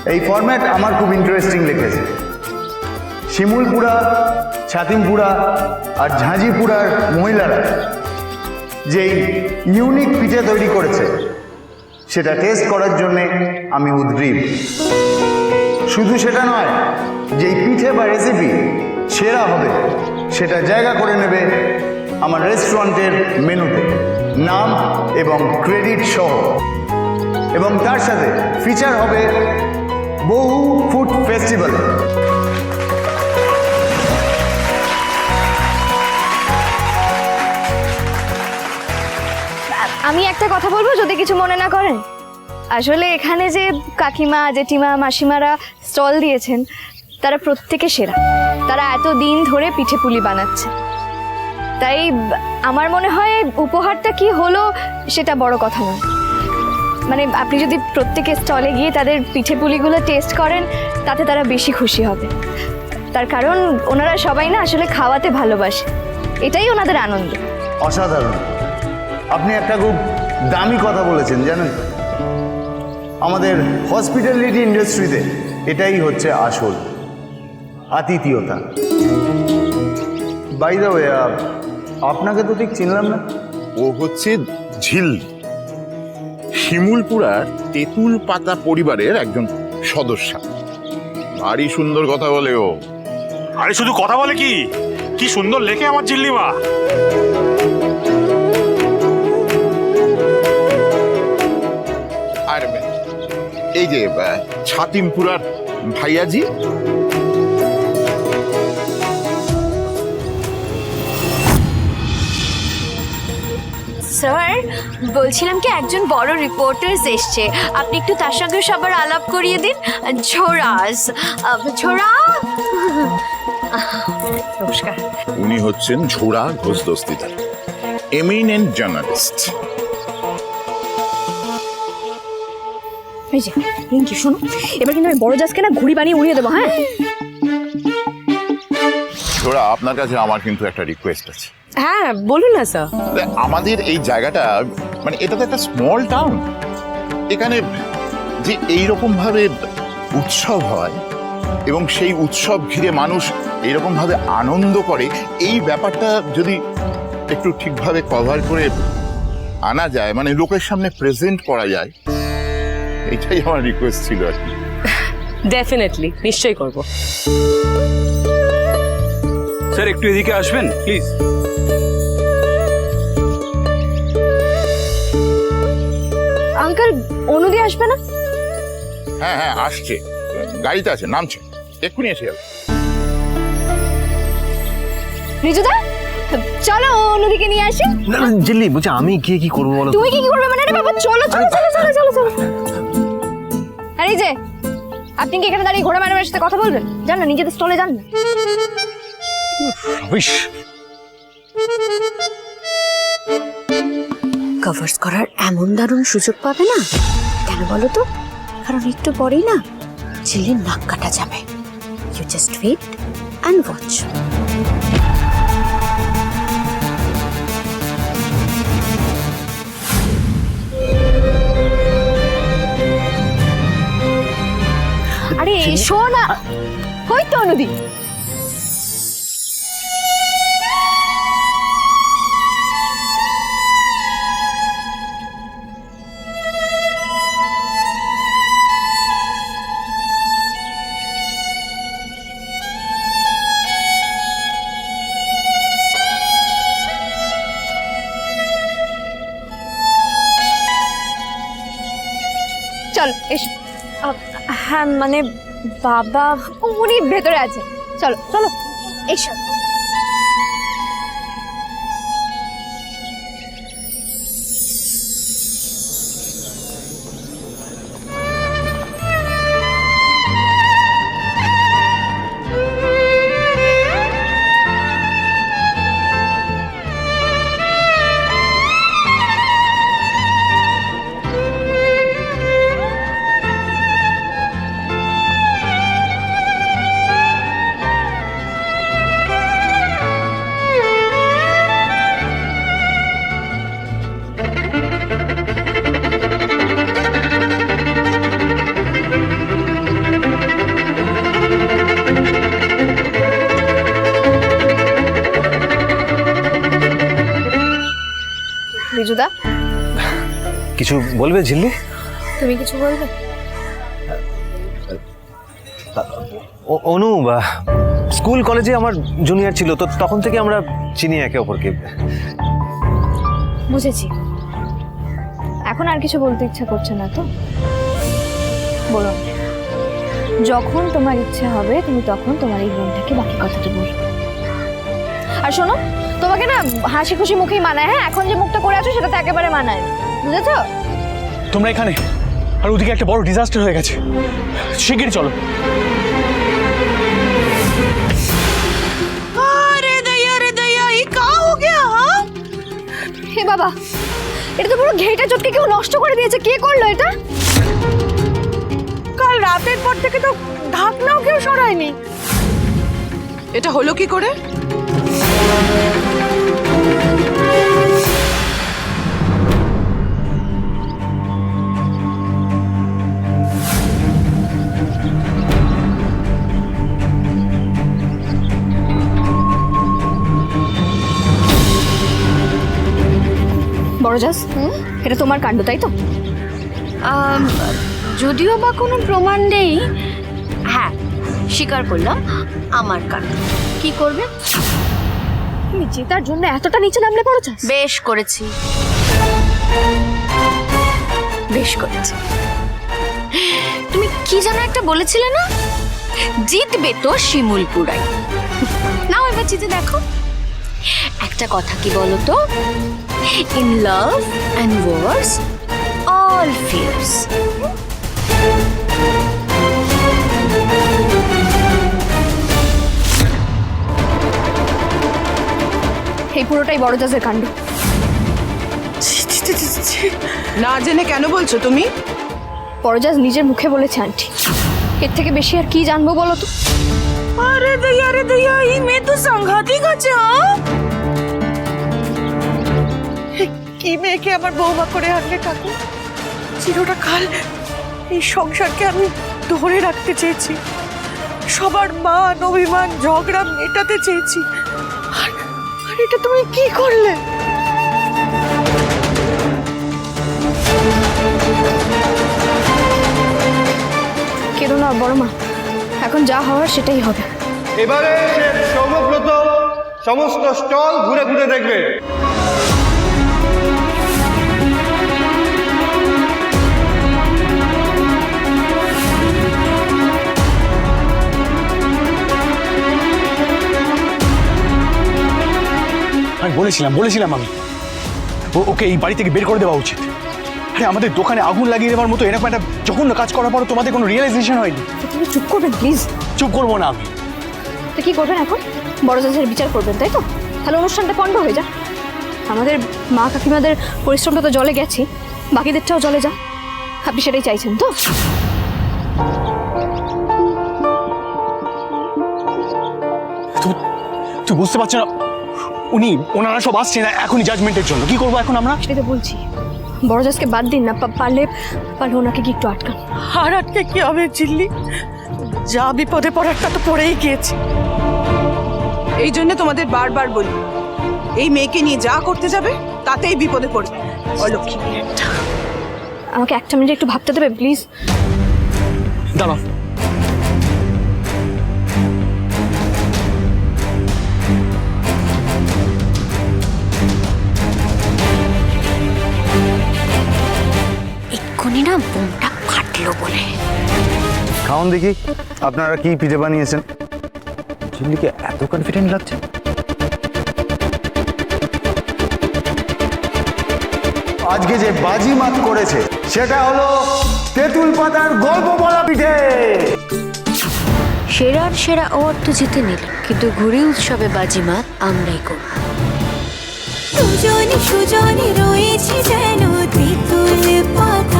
এই ফরম্যাট আমার খুব ইন্টারেস্টিং লেগেছে। শিমুলপুরা, ছাতিমপুরা আর ঝাঁঝিপুরার মহিলারা যেই ইউনিক পিঠে তৈরি করেছে সেটা টেস্ট করার জন্যে আমি উদগ্রীব। শুধু সেটা নয়, যেই পিঠে বা রেসিপি সেরা হবে সেটা জায়গা করে নেবে আমার রেস্টুরেন্টের মেনুতে, নাম এবং ক্রেডিট সহ। এবং তার সাথে ফিচার হবে বহু ফুড ফেস্টিভ্যাল। আমি একটা কথা বলবো, যদি কিছু মনে না করেন। আসলে এখানে যে কাকিমা, জেঠিমা, মাসিমারা স্টল দিয়েছেন তারা প্রত্যেকে সেরা। তারা এত দিন ধরে পিঠে পুলি বানাচ্ছে, তাই আমার মনে হয় উপহারটা কি হলো সেটা বড় কথা নয়। মানে আপনি যদি প্রত্যেকে স্টলে গিয়ে তাদের পিঠে পুলিগুলো টেস্ট করেন তাতে তারা বেশি খুশি হবে। তার কারণ ওনারা সবাই না আসলে খাওয়াতে ভালোবাসে, এটাই ওনাদের আনন্দ। অসাধারণ। আপনি একটা খুব দামি কথা বলেছেন জানেন, আমাদের হসপিটালিটি ইন্ডাস্ট্রিতে এটাই হচ্ছে আসল আতিথেয়তা। বাই দ্য ওয়ে, আপনাকে তো ঠিক চিনলাম না। ও হচ্ছে ঝিল, শিমুলপুরার তেঁতুল পাতা পরিবারের একজন সদস্য। ভারী সুন্দর কথা বলে ও। আরে শুধু কথা বলে কি, কি সুন্দর লেখে আমার চিল্লিমা। আর এই যে ছাতিমপুরার ভাইয়াজি, স্যার বলছিলাম কি, একজন বড় রিপোর্টার্স এসছে, আপনি একটু তার সঙ্গে সবার আলাপ করিয়ে দিন। ঝোরাস, ঝোরা। নমস্কার। উনি হচ্ছেন ঝোড়া ঘোষ দস্তিদার, এমিনেন্ট জার্নালিস্ট। এই যে রিঙ্কি, শোনো, এবার কিন্তু আমি বড় জাজকে না ঘুড়ি বানিয়ে উড়িয়ে দেবো। হ্যাঁ ঝোড়া, আপনার কাছে আমার কিন্তু একটা রিকোয়েস্ট আছে। হ্যাঁ বলুন না স্যার। আমাদের এই জায়গাটা, মানে এটা তো একটা স্মল টাউন, এখানে যে এইরকম ভাবে উৎসব হয় এবং সেই উৎসব ঘিরে মানুষ এইরকম ভাবে আনন্দ করে, এই ব্যাপারটা যদি একটু ঠিকভাবে কভার করে আনা যায়, মানে লোকের সামনে প্রেজেন্ট করা যায়, এইটাই আমার রিকোয়েস্ট ছিল আর কি। ডেফিনেটলি, নিশ্চয়ই করব। স্যার একটু এদিকে আসবেন প্লিজ। আঙ্কেল, অনুদি আসবে না? হ্যাঁ হ্যাঁ আসছে, গাড়িতে আছে, নামছে, এক্ষুনি এসে যাবে। রিজুদা, চলো অনুদিকে নিয়ে আসি। না না জিল্লি, বলছি আমি গিয়ে কি করবো বলো? তুমি কি করবে মানে? আরে বাবা, চলো চলো চলো চলো চলো চলো। আরে যে আপনি কি এখানে দাঁড়িয়ে ঘোড়া ম্যাডামের সাথে কথা বলবেন? যান না, নিজেদের স্টলে যান না। রবিশ, কভার্স করার এমন দারুণ সুযোগ পাবে না কেন বলো তো? কারণ একটু পরেই না ঝিলের নাক কাটা যাবে। You just wait and watch. আরে এসো না, কই তো অনুদি? চলো এসো। হ্যাঁ মানে বাবা, উনি ভেতরে আছে, চলো চলো এসো। কিছু বলবে ঝিল্লি? তুমি কিছু বলবে? অনু স্কুল কলেজে আমার জুনিয়র ছিল, তো তখন থেকে আমরা চিনি একে অপরকে। বুঝেছি। এখন আর কিছু বলতে ইচ্ছা করছে না তো? বলো, যখন তোমার ইচ্ছে হবে তুমি তখন তোমার এই বোনটাকে বাকি কথাটা বলবে। আর শোনো, তোমাকে না হাসি খুশি মুখেই মানায়, হ্যাঁ? এখন যে মুখটা করে আছো সেটা তো একেবারে মানায় না, বুঝেছো? তোমরা এখানে, আর ওদিকে একটা বড় ডিজাস্টার হয়ে গেছে। শিগগিরই চলো। হে বাবা, এটা তো পুরো ঘেটা চটকে কেউ নষ্ট করে দিয়েছে। কে করলো এটা? কাল রাতের পর থেকে তো ঢাকনাও কেউ সরায়নি। এটা হলো কি করে? বড়জাস, এটা তোমার কাণ্ড তাই তো? যদিও বা কোনো প্রমাণ নেই, হ্যাঁ স্বীকার করলাম আমার কাজ। কি করবে? তুমি জেতার জন্য এতটা নিচে নামলে পড়েছো? বেশ করেছি, বেশ করেছি। তুমি কি যেন একটা বলেছিলে না, জিতবে তো শিমুলপুরাই। নাও এবার জিতে দেখো। একটা কথা কি বলো তো, in love and wars all fairs. এই পুরোটাই বড়জাসের কাণ্ড। না জেনে কেন বলছো তুমি? বড়জাস নিজের মুখে বলেছে আন্টি, এর থেকে বেশি আর কি জানবো বলো তো? আরে দয়া, এই মেয়ে তো সাংঘাতিক আছে। কি মেয়েকে আমার বৌমা করে আনলে কাকু? চিরটা কাল এই সংসারকে আমি ধরে রাখতে চেয়েছি, সবার মান অভিমান ঝগড়া মেটাতে চেয়েছি, আর এটা তুমি কি করলে? কেন না বড় মা, এখন যা হওয়ার সেটাই হবে। এবারে সৌমব্রত সমস্ত স্টল ঘুরে ঘুরে দেখবে। আমি বলেছিলাম আমি ওকে এই বাড়ি থেকে বের করে দেওয়া উচিত। আরে আমাদের দোকানে আগুন লাগিয়ে দেওয়ার মতো এরকম একটা জঘন্য কাজ করার পর তোমাদের কোনো রিয়েলাইজেশন হয়নি? তুমি চুপ করবেন প্লিজ। চুপ করবো না আমি। তো কি করবেন এখন? বড়জাসের বিচার করবেন তাই তো? তাহলে অনুষ্ঠানটা পণ্ড হয়ে যা। আমাদের মা কাকিমাদের পরিশ্রমটা তো জলে গেছে, বাকিদেরটাও জলে যা। আপনি সেটাই চাইছেন তো? তুই বুঝতে পারছো না, ওনারা সব আসছে না এখনই জাজমেন্টের জন্য। কি করবো এখন আমরা? সেটাই তো বলছি, বড়জাসকে বাদ দিন না, পারলে ওনাকে কি একটু আটকান। আর আটকে কি হবে ঝিল্লি? যা বিপদে পড়ারটা তো পড়েই গিয়েছে। এই জন্য তোমাদের বারবার বলি, এই মেয়েকে নিয়ে যা করতে যাবে তাতেই বিপদে পড়বে। অলক্ষী একটা। আমাকে একটা মিনিট একটু ভাবতে দেবে প্লিজ? দাঁড়াও, এক্ষুনি না বোমটা ফাটলো বলে। খাওন দেখি আপনারা কি পিঠে বানিয়েছেন। ঝিল্লিকে এত কনফিডেন্ট লাগছে। আজকে যে বাজিমাত করেছে সেটা হলো তেঁতুল পাতার গল্প বলা পিঠে। সেরার সেরা অ্যাওয়ার্ড তো জিতে নিল, কিন্তু ঘুড়ি উৎসবে বাজিমাত আমরাই করব। সুজনে সুজনে রয়েছে যেন তেঁতুল পাতা।